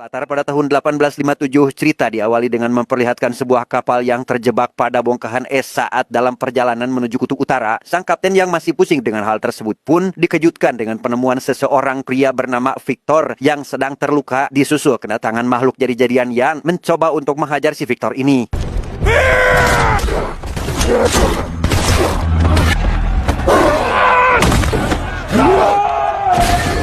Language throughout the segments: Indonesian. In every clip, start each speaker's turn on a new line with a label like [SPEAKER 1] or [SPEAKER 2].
[SPEAKER 1] Latar pada tahun 1857, cerita diawali dengan memperlihatkan sebuah kapal yang terjebak pada bongkahan es saat dalam perjalanan menuju kutub utara. Sang kapten yang masih pusing dengan hal tersebut pun dikejutkan dengan penemuan seseorang pria bernama Victor yang sedang terluka disusul kedatangan makhluk jadi-jadian yang mencoba untuk menghajar si Victor ini.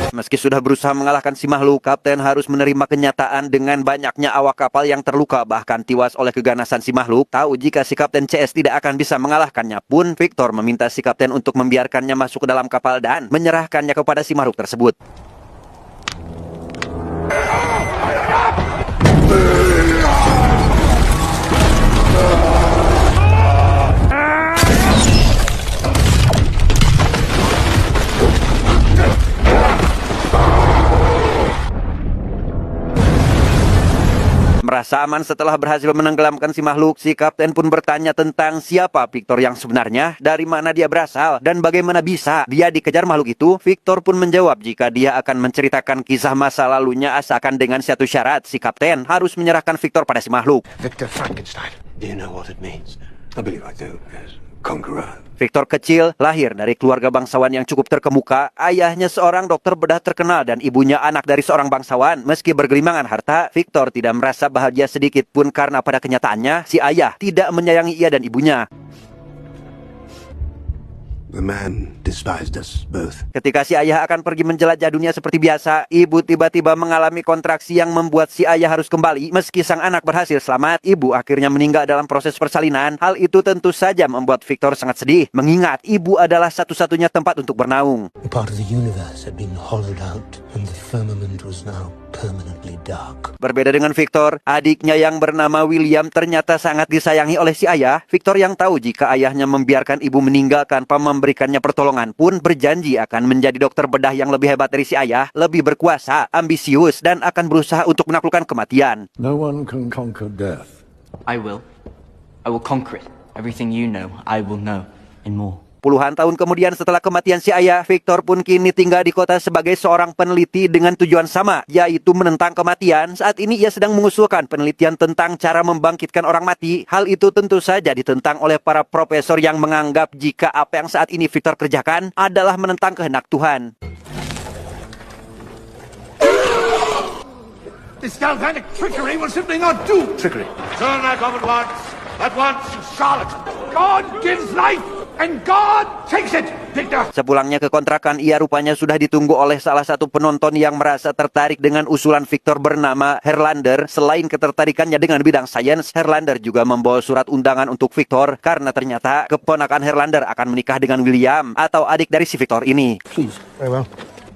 [SPEAKER 1] Meski sudah berusaha mengalahkan si makhluk, kapten harus menerima kenyataan dengan banyaknya awak kapal yang terluka bahkan tewas oleh keganasan si makhluk. Tahu jika si kapten CS tidak akan bisa mengalahkannya pun, Victor meminta si kapten untuk membiarkannya masuk ke dalam kapal dan menyerahkannya kepada si makhluk tersebut. Merasa aman setelah berhasil menenggelamkan si makhluk, si kapten pun bertanya tentang siapa Victor yang sebenarnya, dari mana dia berasal, dan bagaimana bisa dia dikejar makhluk itu. Victor pun menjawab jika dia akan menceritakan kisah masa lalunya asalkan dengan satu syarat, si kapten harus menyerahkan Victor pada si makhluk.
[SPEAKER 2] Victor Frankenstein. Do you know what it means? I believe I do. Yes. Conqueror.
[SPEAKER 1] Victor kecil lahir dari keluarga bangsawan yang cukup terkemuka. Ayahnya seorang dokter bedah terkenal dan ibunya anak dari seorang bangsawan. Meski bergelimangan harta, Victor tidak merasa bahagia sedikit pun karena pada kenyataannya si ayah tidak menyayangi ia dan ibunya.
[SPEAKER 2] The man despised us both.
[SPEAKER 1] Ketika si ayah akan pergi menjelajah dunia seperti biasa, ibu tiba-tiba mengalami kontraksi yang membuat si ayah harus kembali. Meski sang anak berhasil selamat, ibu akhirnya meninggal dalam proses persalinan. Hal itu tentu saja membuat Victor sangat sedih, mengingat ibu adalah satu-satunya tempat untuk bernaung.
[SPEAKER 3] A part of the universe had been hollowed out, and the firmament was now permanently dark.
[SPEAKER 1] Berbeda dengan Victor, adiknya yang bernama William ternyata sangat disayangi oleh si ayah. Victor yang tahu jika ayahnya membiarkan ibu meninggal tanpa memberikannya pertolongan pun berjanji akan menjadi dokter bedah yang lebih hebat dari si ayah, lebih berkuasa, ambisius, dan akan berusaha untuk menaklukkan kematian.
[SPEAKER 4] No one can conquer death.
[SPEAKER 5] I will. I will conquer it. Everything you know, I will know, and more.
[SPEAKER 1] Puluhan tahun kemudian setelah kematian si ayah, Victor pun kini tinggal di kota sebagai seorang peneliti dengan tujuan sama, yaitu menentang kematian. Saat ini ia sedang mengusulkan penelitian tentang cara membangkitkan orang mati. Hal itu tentu saja ditentang oleh para profesor yang menganggap jika apa yang saat ini Victor kerjakan adalah menentang kehendak Tuhan.
[SPEAKER 6] This galvanic trickery will simply not do.
[SPEAKER 2] Trickery.
[SPEAKER 6] Turn that off at once, you charlatan. God gives life, and God takes it, Victor.
[SPEAKER 1] Sepulangnya ke kontrakan, ia rupanya sudah ditunggu oleh salah satu penonton yang merasa tertarik dengan usulan Victor bernama Herlander. Selain ketertarikannya dengan bidang sains, Herlander juga membawa surat undangan untuk Victor karena ternyata keponakan Herlander akan menikah dengan William atau adik dari si Victor ini.
[SPEAKER 3] Please, very well.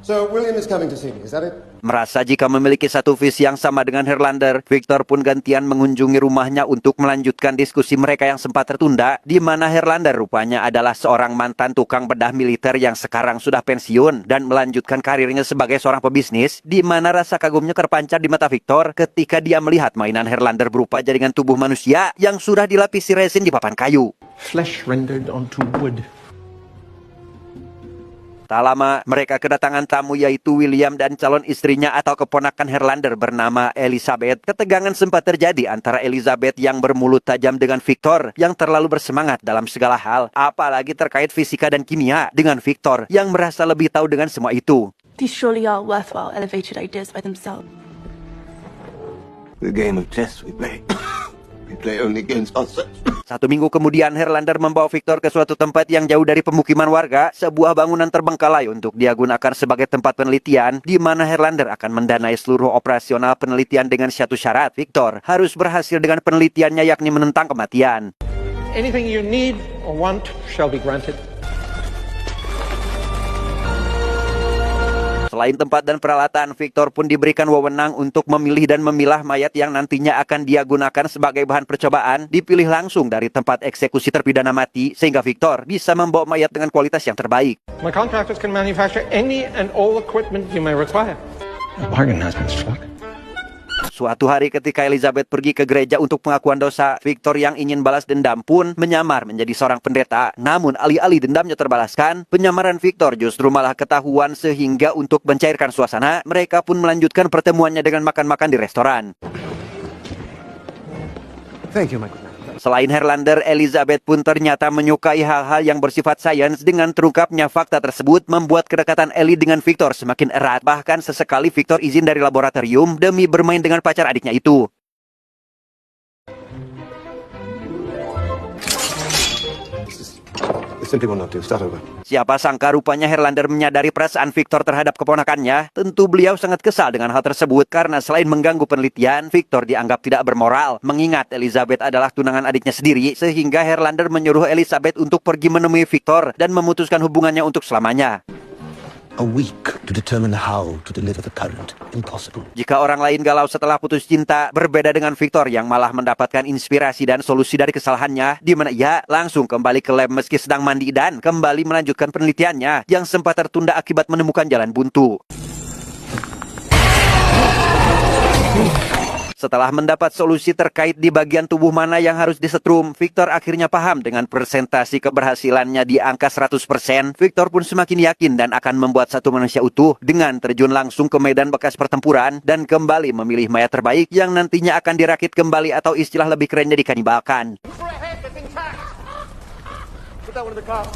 [SPEAKER 7] So William is coming to see me, is that it?
[SPEAKER 1] Merasa jika memiliki satu visi yang sama dengan Herlander, Victor pun gantian mengunjungi rumahnya untuk melanjutkan diskusi mereka yang sempat tertunda, di mana Herlander rupanya adalah seorang mantan tukang bedah militer yang sekarang sudah pensiun dan melanjutkan karirnya sebagai seorang pebisnis, di mana rasa kagumnya terpancar di mata Victor ketika dia melihat mainan Herlander berupa jaringan tubuh manusia yang sudah dilapisi resin di papan kayu.
[SPEAKER 4] Flesh rendered onto wood.
[SPEAKER 1] Tak lama, mereka kedatangan tamu yaitu William dan calon istrinya atau keponakan Herlander bernama Elizabeth. Ketegangan sempat terjadi antara Elizabeth yang bermulut tajam dengan Victor yang terlalu bersemangat dalam segala hal, apalagi terkait fisika dan kimia, dengan Victor yang merasa lebih tahu dengan semua itu.
[SPEAKER 8] These surely are worthwhile elevated ideas by themselves.
[SPEAKER 2] The game of chess we play. We play only against ourselves.
[SPEAKER 1] 1 minggu kemudian, Herlander membawa Victor ke suatu tempat yang jauh dari pemukiman warga, sebuah bangunan terbengkalai untuk dia gunakan sebagai tempat penelitian, di mana Herlander akan mendanai seluruh operasional penelitian dengan satu syarat. Victor harus berhasil dengan penelitiannya, yakni menentang kematian.
[SPEAKER 6] Anything you need or want shall be granted.
[SPEAKER 1] Selain tempat dan peralatan, Victor pun diberikan wewenang untuk memilih dan memilah mayat yang nantinya akan dia gunakan sebagai bahan percobaan, dipilih langsung dari tempat eksekusi terpidana mati, sehingga Victor bisa membawa mayat dengan kualitas yang terbaik.
[SPEAKER 6] My contractors can manufacture any and all equipment you may require.
[SPEAKER 4] A bargain has been struck.
[SPEAKER 1] Suatu hari ketika Elizabeth pergi ke gereja untuk pengakuan dosa, Victor yang ingin balas dendam pun menyamar menjadi seorang pendeta. Namun alih-alih dendamnya terbalaskan, penyamaran Victor justru malah ketahuan sehingga untuk mencairkan suasana, mereka pun melanjutkan pertemuannya dengan makan-makan di restoran.
[SPEAKER 2] Thank you, my good man.
[SPEAKER 1] Selain Herlander, Elizabeth pun ternyata menyukai hal-hal yang bersifat sains. Dengan terungkapnya fakta tersebut membuat kedekatan Ellie dengan Victor semakin erat. Bahkan sesekali Victor izin dari laboratorium demi bermain dengan pacar adiknya itu.
[SPEAKER 2] This simply will not do. Start over.
[SPEAKER 1] Siapa sangka rupanya Herlander menyadari perasaan Victor terhadap keponakannya. Tentu beliau sangat kesal dengan hal tersebut karena selain mengganggu penelitian, Victor dianggap tidak bermoral. Mengingat Elizabeth adalah tunangan adiknya sendiri, sehingga Herlander menyuruh Elizabeth untuk pergi menemui Victor dan memutuskan hubungannya untuk selamanya.
[SPEAKER 3] A week to determine how to deliver the current. Impossible.
[SPEAKER 1] Jika orang lain galau setelah putus cinta, berbeda dengan Victor yang malah mendapatkan inspirasi dan solusi dari kesalahannya, di mana ia langsung kembali ke lab meski sedang mandi dan kembali melanjutkan penelitiannya yang sempat tertunda akibat menemukan jalan buntu. Setelah mendapat solusi terkait di bagian tubuh mana yang harus disetrum, Victor akhirnya paham dengan presentasi keberhasilannya di angka 100%. Victor pun semakin yakin dan akan membuat satu manusia utuh dengan terjun langsung ke medan bekas pertempuran dan kembali memilih mayat terbaik yang nantinya akan dirakit kembali atau istilah lebih kerennya dikanibalkan.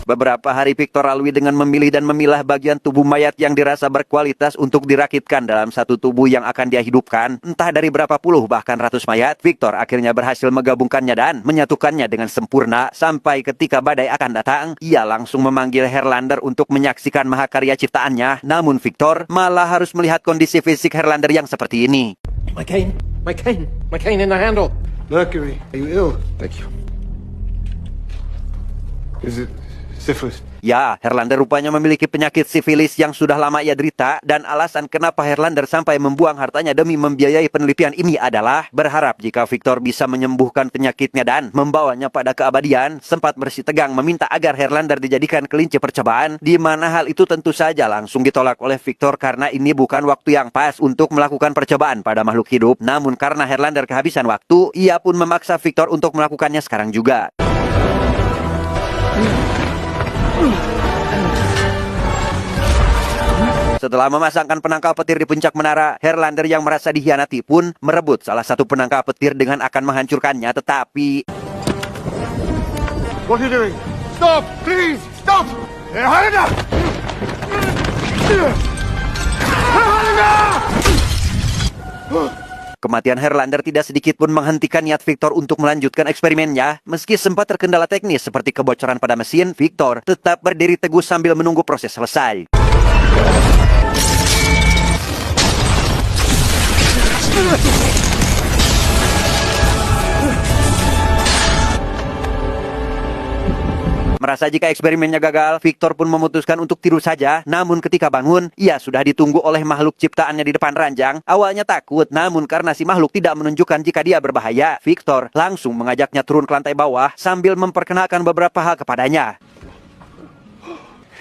[SPEAKER 1] Beberapa hari Victor lalui dengan memilih dan memilah bagian tubuh mayat yang dirasa berkualitas untuk dirakitkan dalam satu tubuh yang akan dia hidupkan. Entah dari berapa puluh bahkan ratus mayat, Victor akhirnya berhasil menggabungkannya dan menyatukannya dengan sempurna. Sampai ketika badai akan datang, ia langsung memanggil Herlander untuk menyaksikan mahakarya ciptaannya. Namun Victor malah harus melihat kondisi fisik Herlander yang seperti ini.
[SPEAKER 2] My cane. My cane. My cane in the handle. Mercury. Are you ill? Thank you. Is it syphilis?
[SPEAKER 1] Ya, Herlander rupanya memiliki penyakit sifilis yang sudah lama ia derita, dan alasan kenapa Herlander sampai membuang hartanya demi membiayai penelitian ini adalah berharap jika Victor bisa menyembuhkan penyakitnya dan membawanya pada keabadian. Sempat bersitegang meminta agar Herlander dijadikan kelinci percobaan, di mana hal itu tentu saja langsung ditolak oleh Victor karena ini bukan waktu yang pas untuk melakukan percobaan pada makhluk hidup. Namun karena Herlander kehabisan waktu, ia pun memaksa Victor untuk melakukannya sekarang juga. Setelah memasangkan penangkal petir di puncak menara, Herlander yang merasa dikhianati pun merebut salah satu penangkal petir dengan akan menghancurkannya, tetapi...
[SPEAKER 6] What are you doing? Stop! Please! Stop! Helena! Helena!
[SPEAKER 1] Kematian Herlander tidak sedikit pun menghentikan niat Victor untuk melanjutkan eksperimennya. Meski sempat terkendala teknis seperti kebocoran pada mesin, Victor tetap berdiri teguh sambil menunggu proses selesai. Merasa jika eksperimennya gagal, Victor pun memutuskan untuk tidur saja. Namun ketika bangun, ia sudah ditunggu oleh makhluk ciptaannya di depan ranjang. Awalnya takut, namun karena si makhluk tidak menunjukkan jika dia berbahaya, Victor langsung mengajaknya turun ke lantai bawah sambil memperkenalkan beberapa hal kepadanya.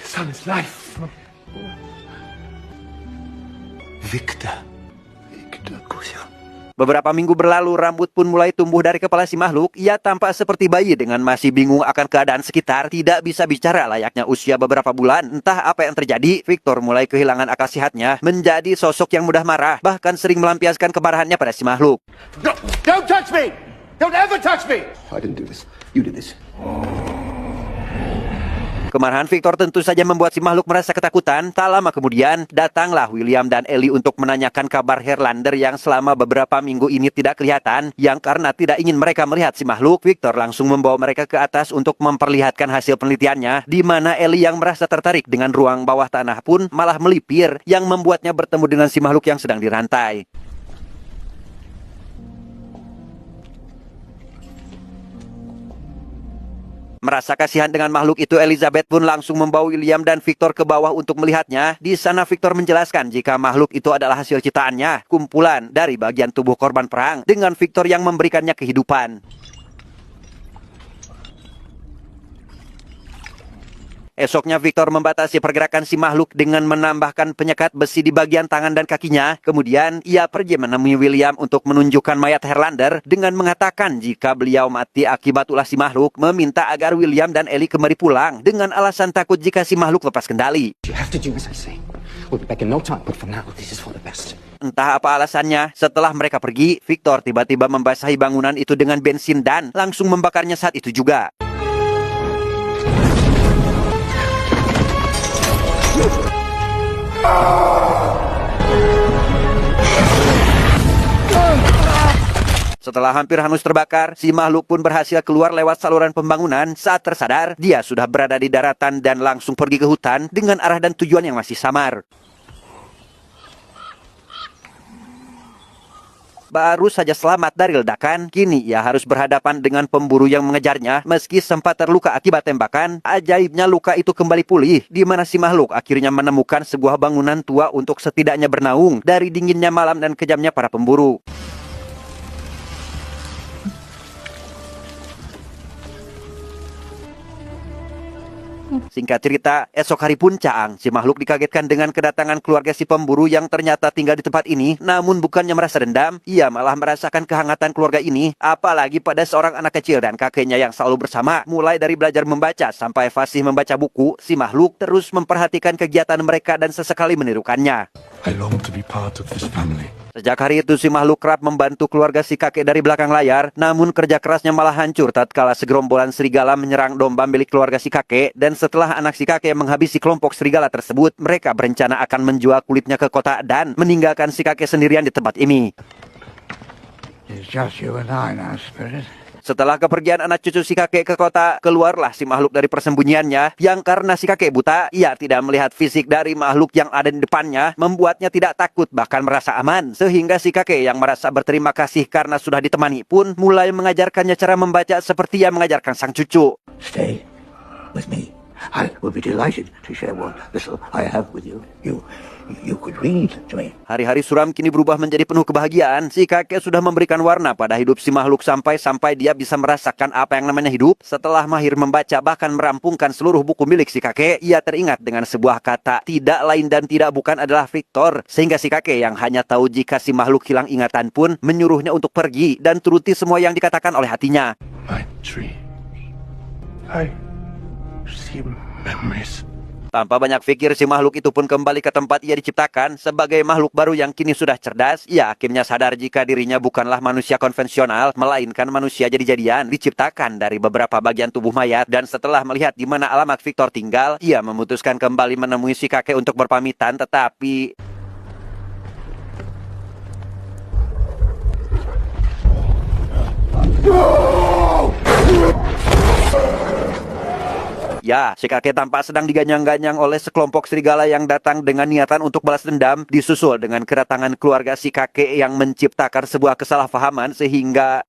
[SPEAKER 2] Son is life. Victor. Victor Kosha.
[SPEAKER 1] Beberapa minggu berlalu, rambut pun mulai tumbuh dari kepala si makhluk. Ia tampak seperti bayi dengan masih bingung akan keadaan sekitar. Tidak bisa bicara layaknya usia beberapa bulan. Entah apa yang terjadi, Victor mulai kehilangan akal sehatnya. Menjadi sosok yang mudah marah. Bahkan sering melampiaskan kemarahannya pada si makhluk.
[SPEAKER 6] No, don't touch me! Don't ever touch me!
[SPEAKER 2] I didn't do this. You did this.
[SPEAKER 1] Kemarahan Victor tentu saja membuat si makhluk merasa ketakutan. Tak lama kemudian, datanglah William dan Ellie untuk menanyakan kabar Herlander yang selama beberapa minggu ini tidak kelihatan. Yang karena tidak ingin mereka melihat si makhluk, Victor langsung membawa mereka ke atas untuk memperlihatkan hasil penelitiannya. Di mana Ellie yang merasa tertarik dengan ruang bawah tanah pun malah melipir, yang membuatnya bertemu dengan si makhluk yang sedang dirantai. Merasa kasihan dengan makhluk itu, Elizabeth pun langsung membawa William dan Victor ke bawah untuk melihatnya. Di sana Victor menjelaskan jika makhluk itu adalah hasil ciptaannya, kumpulan dari bagian tubuh korban perang, dengan Victor yang memberikannya kehidupan. Esoknya Victor membatasi pergerakan si makhluk dengan menambahkan penyekat besi di bagian tangan dan kakinya. Kemudian ia pergi menemui William untuk menunjukkan mayat Herlander dengan mengatakan jika beliau mati akibat ulah si makhluk, meminta agar William dan Ellie kembali pulang dengan alasan takut jika si makhluk lepas kendali.
[SPEAKER 2] You have to do as I say. We'll be back in no time, but for now, this is for the best.
[SPEAKER 1] Entah apa alasannya, setelah mereka pergi, Victor tiba-tiba membasahi bangunan itu dengan bensin dan langsung membakarnya saat itu juga. Setelah hampir hangus terbakar, si makhluk pun berhasil keluar lewat saluran pembangunan. Saat tersadar, dia sudah berada di daratan dan langsung pergi ke hutan dengan arah dan tujuan yang masih samar. Baru saja selamat dari ledakan, kini ia harus berhadapan dengan pemburu yang mengejarnya. Meski sempat terluka akibat tembakan, ajaibnya luka itu kembali pulih, di mana si makhluk akhirnya menemukan sebuah bangunan tua untuk setidaknya bernaung dari dinginnya malam dan kejamnya para pemburu. Singkat cerita, esok hari pun Caang, si makhluk dikagetkan dengan kedatangan keluarga si pemburu yang ternyata tinggal di tempat ini. Namun bukannya merasa dendam, ia malah merasakan kehangatan keluarga ini. Apalagi pada seorang anak kecil dan kakeknya yang selalu bersama. Mulai dari belajar membaca sampai fasih membaca buku, si makhluk terus memperhatikan kegiatan mereka dan sesekali menirukannya.
[SPEAKER 4] I long to be part of this family.
[SPEAKER 1] Sejak hari itu si makhluk kerap membantu keluarga si kakek dari belakang layar, namun kerja kerasnya malah hancur tatkala segerombolan serigala menyerang domba milik keluarga si kakek. Dan setelah anak si kakek menghabisi kelompok serigala tersebut, mereka berencana akan menjual kulitnya ke kota dan meninggalkan si kakek sendirian di tempat ini.
[SPEAKER 6] It's just you and I now, Spirit.
[SPEAKER 1] Setelah kepergian anak cucu si kakek ke kota, keluarlah si makhluk dari persembunyiannya, yang karena si kakek buta, ia tidak melihat fisik dari makhluk yang ada di depannya, membuatnya tidak takut bahkan merasa aman. Sehingga si kakek yang merasa berterima kasih karena sudah ditemani pun mulai mengajarkannya cara membaca seperti yang mengajarkan sang cucu.
[SPEAKER 6] Stay with me. I will be delighted to share what little I have with you. You could read to me.
[SPEAKER 1] Hari-hari suram kini berubah menjadi penuh kebahagiaan. Si kakek sudah memberikan warna pada hidup si makhluk sampai dia bisa merasakan apa yang namanya hidup. Setelah mahir membaca bahkan merampungkan seluruh buku milik si kakek, ia teringat dengan sebuah kata tidak lain dan tidak bukan adalah Victor. Sehingga si kakek yang hanya tahu jika si makhluk hilang ingatan pun menyuruhnya untuk pergi dan turuti semua yang dikatakan oleh hatinya.
[SPEAKER 4] My dream. I see memories.
[SPEAKER 1] Tanpa banyak pikir, si makhluk itu pun kembali ke tempat ia diciptakan. Sebagai makhluk baru yang kini sudah cerdas, ia akhirnya sadar jika dirinya bukanlah manusia konvensional, melainkan manusia jadi-jadian, diciptakan dari beberapa bagian tubuh mayat. Dan setelah melihat di mana alamat Victor tinggal, ia memutuskan kembali menemui si kakek untuk berpamitan, tetapi ya, si kakek tampak sedang diganyang-ganyang oleh sekelompok serigala yang datang dengan niatan untuk balas dendam, disusul dengan kedatangan keluarga si kakek yang menciptakan sebuah kesalahpahaman sehingga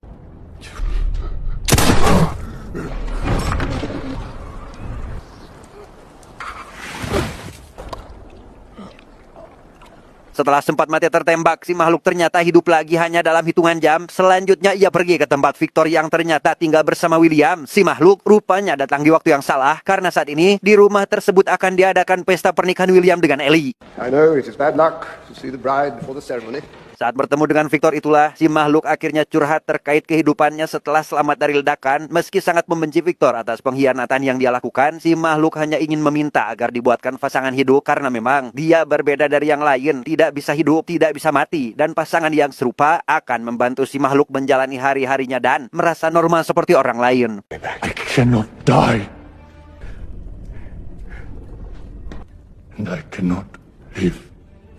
[SPEAKER 1] setelah sempat mati tertembak, si makhluk ternyata hidup lagi hanya dalam hitungan jam. Selanjutnya ia pergi ke tempat Victor yang ternyata tinggal bersama William. Si makhluk rupanya datang di waktu yang salah, karena saat ini di rumah tersebut akan diadakan pesta pernikahan William dengan Ellie.
[SPEAKER 7] I know it is bad luck to see the bride before the ceremony.
[SPEAKER 1] Saat bertemu dengan Victor itulah, si makhluk akhirnya curhat terkait kehidupannya setelah selamat dari ledakan. Meski sangat membenci Victor atas pengkhianatan yang dia lakukan, si makhluk hanya ingin meminta agar dibuatkan pasangan hidup karena memang dia berbeda dari yang lain, tidak bisa hidup, tidak bisa mati, dan pasangan yang serupa akan membantu si makhluk menjalani hari-harinya dan merasa normal seperti orang lain.
[SPEAKER 4] I cannot die. And I cannot live.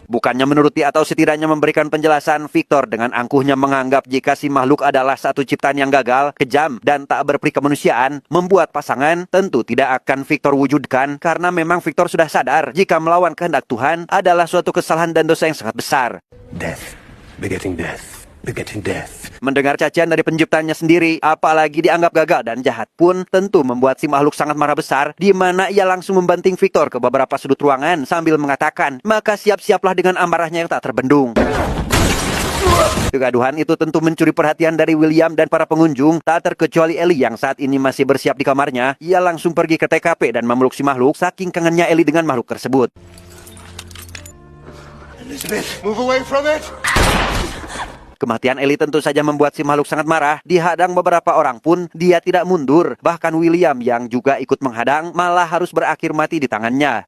[SPEAKER 1] Bukannya menuruti atau setidaknya memberikan penjelasan, Victor dengan angkuhnya menganggap jika si makhluk adalah satu ciptaan yang gagal, kejam, dan tak berperi kemanusiaan, membuat pasangan tentu tidak akan Victor wujudkan karena memang Victor sudah sadar jika melawan kehendak Tuhan adalah suatu kesalahan dan dosa yang sangat besar.
[SPEAKER 2] Death. Begetting death. Begetting death.
[SPEAKER 1] Mendengar cacian dari penciptanya sendiri, apalagi dianggap gagal dan jahat pun tentu membuat si makhluk sangat marah besar, di mana ia langsung membanting Victor ke beberapa sudut ruangan sambil mengatakan, maka siap-siaplah dengan amarahnya yang tak terbendung. Kegaduhan itu tentu mencuri perhatian dari William dan para pengunjung, tak terkecuali Ellie yang saat ini masih bersiap di kamarnya. Ia langsung pergi ke TKP dan memeluk si makhluk, saking kangennya Ellie dengan makhluk tersebut.
[SPEAKER 7] Elizabeth, move away from it!
[SPEAKER 1] Kematian Ellie tentu saja membuat si makhluk sangat marah. Dihadang beberapa orang pun, dia tidak mundur. Bahkan William yang juga ikut menghadang, malah harus berakhir mati di tangannya.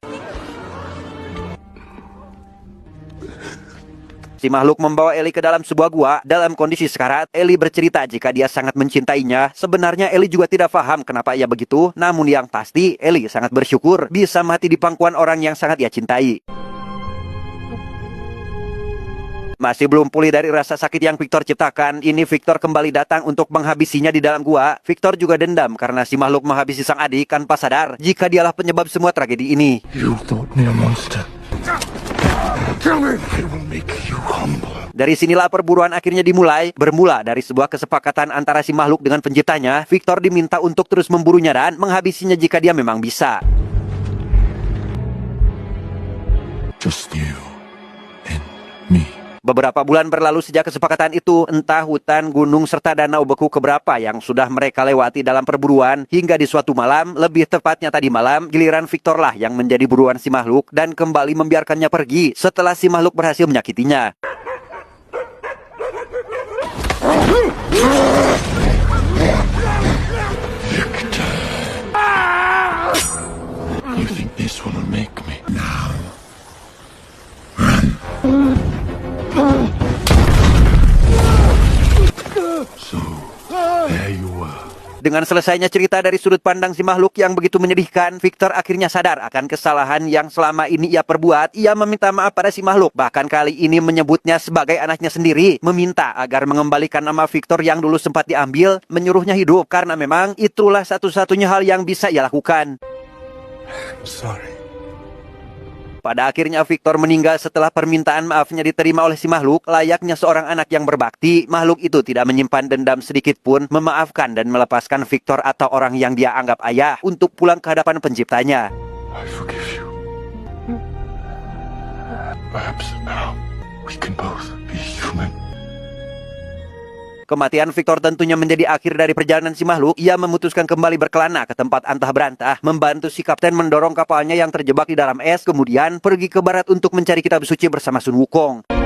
[SPEAKER 1] Si makhluk membawa Ellie ke dalam sebuah gua. Dalam kondisi sekarat, Ellie bercerita jika dia sangat mencintainya. Sebenarnya Ellie juga tidak paham kenapa ia begitu. Namun yang pasti, Ellie sangat bersyukur bisa mati di pangkuan orang yang sangat ia cintai. Masih belum pulih dari rasa sakit yang Victor ciptakan, ini Victor kembali datang untuk menghabisinya di dalam gua. Victor juga dendam karena si makhluk menghabisi sang adik tanpa sadar jika dialah penyebab semua tragedi ini.
[SPEAKER 4] You thought me a monster. Kill me! I will make you humble.
[SPEAKER 1] Dari sinilah perburuan akhirnya dimulai. Bermula dari sebuah kesepakatan antara si makhluk dengan penciptanya, Victor diminta untuk terus memburunya dan menghabisinya jika dia memang bisa.
[SPEAKER 4] Just you and me.
[SPEAKER 1] Beberapa bulan berlalu sejak kesepakatan itu, entah hutan, gunung, serta danau beku keberapa yang sudah mereka lewati dalam perburuan, hingga di suatu malam, lebih tepatnya tadi malam, giliran Victor lah yang menjadi buruan si makhluk dan kembali membiarkannya pergi setelah si makhluk berhasil menyakitinya.
[SPEAKER 4] Victor. You think this will make me? Now. So, there you were.
[SPEAKER 1] Dengan selesainya cerita dari sudut pandang si makhluk yang begitu menyedihkan, Victor akhirnya sadar akan kesalahan yang selama ini ia perbuat. Ia meminta maaf pada si makhluk, bahkan kali ini menyebutnya sebagai anaknya sendiri. Meminta agar mengembalikan nama Victor yang dulu sempat diambil, menyuruhnya hidup, karena memang itulah satu-satunya hal yang bisa ia lakukan.
[SPEAKER 4] I'm sorry.
[SPEAKER 1] Pada akhirnya Victor meninggal setelah permintaan maafnya diterima oleh si makhluk. Layaknya seorang anak yang berbakti, makhluk itu tidak menyimpan dendam sedikit pun, memaafkan dan melepaskan Victor atau orang yang dia anggap ayah untuk pulang ke hadapan penciptanya.
[SPEAKER 4] I forgive you. Perhaps now we can both be human.
[SPEAKER 1] Kematian Victor tentunya menjadi akhir dari perjalanan si makhluk. Ia memutuskan kembali berkelana ke tempat antah berantah, membantu si kapten mendorong kapalnya yang terjebak di dalam es, kemudian pergi ke barat untuk mencari kitab suci bersama Sun Wukong.